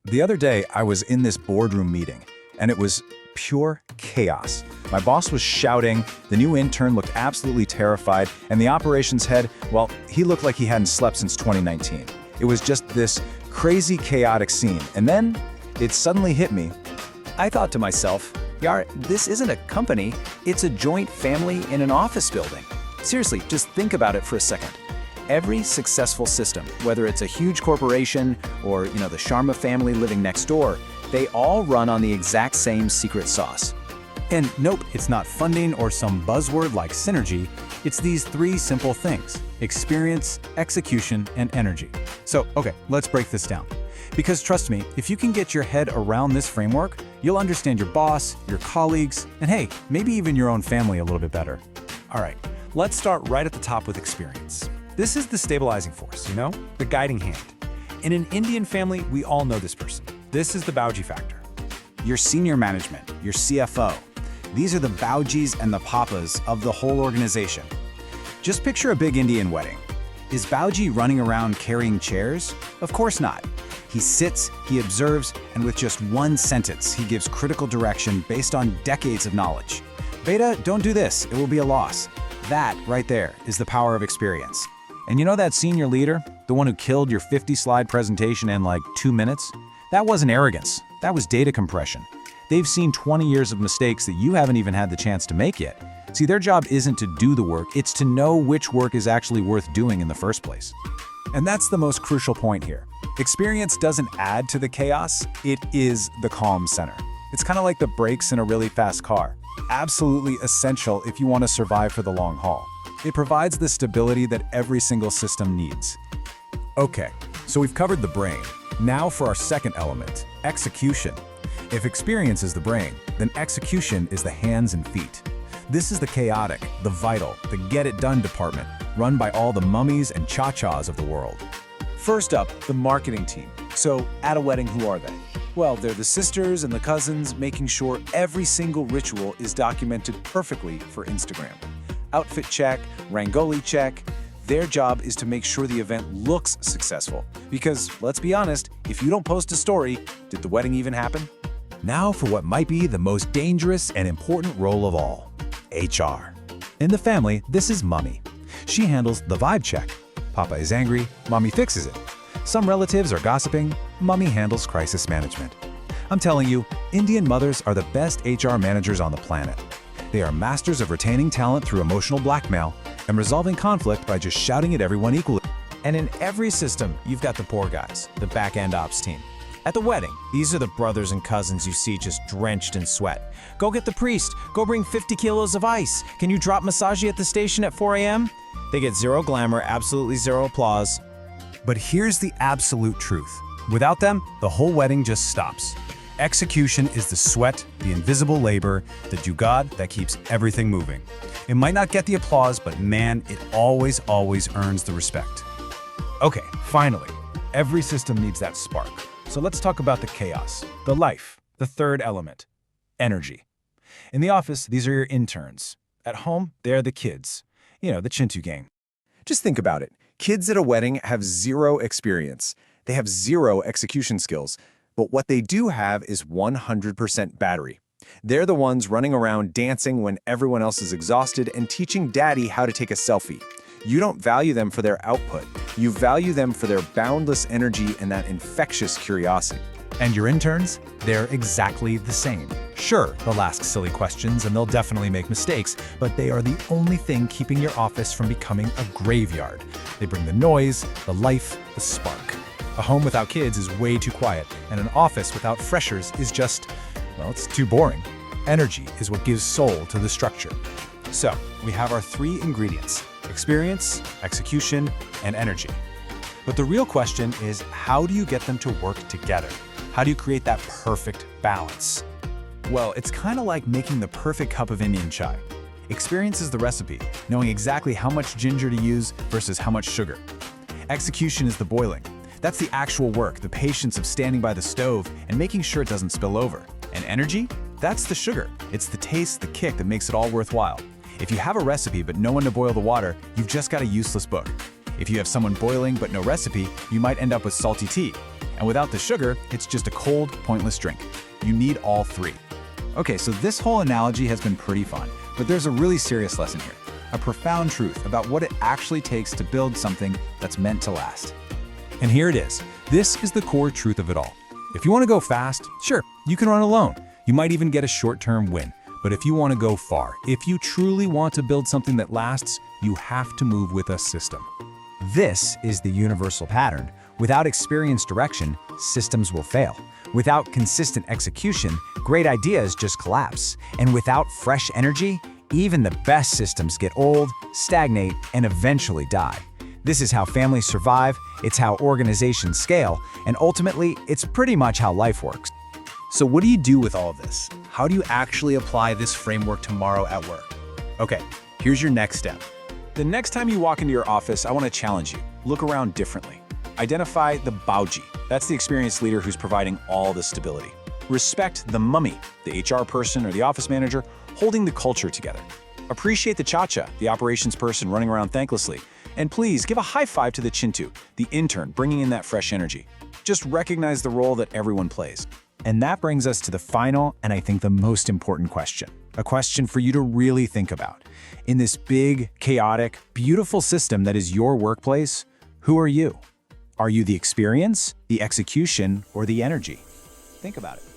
The other day I was in this boardroom meeting, and it was pure chaos. My boss was shouting, the new intern looked absolutely terrified, and the operations head, well, he looked like he hadn't slept since 2019. It was just this crazy, chaotic scene, and then it suddenly hit me. I thought to myself, Yar, this isn't a company, it's a joint family in an office building. Seriously, just think about it for a second. Every successful system, whether it's a huge corporation or, the Sharma family living next door, they all run on the exact same secret sauce. And nope, it's not funding or some buzzword like synergy. It's these three simple things: experience, execution, and energy. So, okay, let's break this down. Because trust me, if you can get your head around this framework, you'll understand your boss, your colleagues, and hey, maybe even your own family a little bit better. All right, let's start right at the top with experience. This is the stabilizing force, the guiding hand. In an Indian family, we all know this person. This is the Bauji factor. Your senior management, your CFO, these are the Baujis and the Papas of the whole organization. Just picture a big Indian wedding. Is Bauji running around carrying chairs? Of course not. He sits, he observes, and with just one sentence, he gives critical direction based on decades of knowledge. Beta, don't do this, it will be a loss. That, right there, is the power of experience. And that senior leader, the one who killed your 50-slide presentation in like 2 minutes? That wasn't arrogance, that was data compression. They've seen 20 years of mistakes that you haven't even had the chance to make yet. See, their job isn't to do the work, it's to know which work is actually worth doing in the first place. And that's the most crucial point here. Experience doesn't add to the chaos, it is the calm center. It's kind of like the brakes in a really fast car. Absolutely essential if you want to survive for the long haul. It provides the stability that every single system needs. Okay, so we've covered the brain. Now for our second element, execution. If experience is the brain, then execution is the hands and feet. This is the chaotic, the vital, the get-it-done department, run by all the mummies and cha-chas of the world. First up, the marketing team. So, at a wedding, who are they? Well, they're the sisters and the cousins making sure every single ritual is documented perfectly for Instagram. Outfit check, Rangoli check. Their job is to make sure the event looks successful. Because, let's be honest, if you don't post a story, did the wedding even happen? Now for what might be the most dangerous and important role of all, HR. In the family, this is Mommy. She handles the vibe check. Papa is angry, Mommy fixes it. Some relatives are gossiping, Mommy handles crisis management. I'm telling you, Indian mothers are the best HR managers on the planet. They are masters of retaining talent through emotional blackmail and resolving conflict by just shouting at everyone equally. And in every system, you've got the poor guys, the back-end ops team. At the wedding, these are the brothers and cousins you see just drenched in sweat. Go get the priest. Go bring 50 kilos of ice. Can you drop Masaji at the station at 4 a.m.? They get zero glamour, absolutely zero applause. But here's the absolute truth. Without them, the whole wedding just stops. Execution is the sweat, the invisible labor, the jugaad that keeps everything moving. It might not get the applause, but man, it always earns the respect. Okay, finally, every system needs that spark. So let's talk about the chaos, the life, the third element, energy. In the office, these are your interns. At home, they're the kids. The Chintu gang. Just think about it. Kids at a wedding have zero experience. They have zero execution skills. But what they do have is 100% battery. They're the ones running around dancing when everyone else is exhausted and teaching daddy how to take a selfie. You don't value them for their output. You value them for their boundless energy and that infectious curiosity. And your interns? They're exactly the same. Sure, they'll ask silly questions and they'll definitely make mistakes, but they are the only thing keeping your office from becoming a graveyard. They bring the noise, the life, the spark. A home without kids is way too quiet, and an office without freshers is just, it's too boring. Energy is what gives soul to the structure. So, we have our three ingredients: experience, execution, and energy. But the real question is, how do you get them to work together? How do you create that perfect balance? Well, it's kind of like making the perfect cup of Indian chai. Experience is the recipe, knowing exactly how much ginger to use versus how much sugar. Execution is the boiling. That's the actual work, the patience of standing by the stove and making sure it doesn't spill over. And energy? That's the sugar. It's the taste, the kick that makes it all worthwhile. If you have a recipe but no one to boil the water, you've just got a useless book. If you have someone boiling but no recipe, you might end up with salty tea. And without the sugar, it's just a cold, pointless drink. You need all three. Okay, so this whole analogy has been pretty fun, but there's a really serious lesson here. A profound truth about what it actually takes to build something that's meant to last. And here it is. This is the core truth of it all. If you want to go fast, sure, you can run alone. You might even get a short-term win. But if you want to go far, if you truly want to build something that lasts, you have to move with a system. This is the universal pattern. Without experienced direction, systems will fail. Without consistent execution, great ideas just collapse. And without fresh energy, even the best systems get old, stagnate, and eventually die. This is how families survive, it's how organizations scale, and ultimately, it's pretty much how life works. So what do you do with all of this? How do you actually apply this framework tomorrow at work? Okay, here's your next step. The next time you walk into your office, I want to challenge you. Look around differently. Identify the Baoji. That's the experienced leader who's providing all the stability. Respect the mummy, the HR person or the office manager holding the culture together. Appreciate the cha-cha, the operations person running around thanklessly. And please give a high five to the chintu, the intern bringing in that fresh energy. Just recognize the role that everyone plays. And that brings us to the final and I think the most important question. A question for you to really think about. In this big, chaotic, beautiful system that is your workplace, who are you? Are you the experience, the execution, or the energy? Think about it.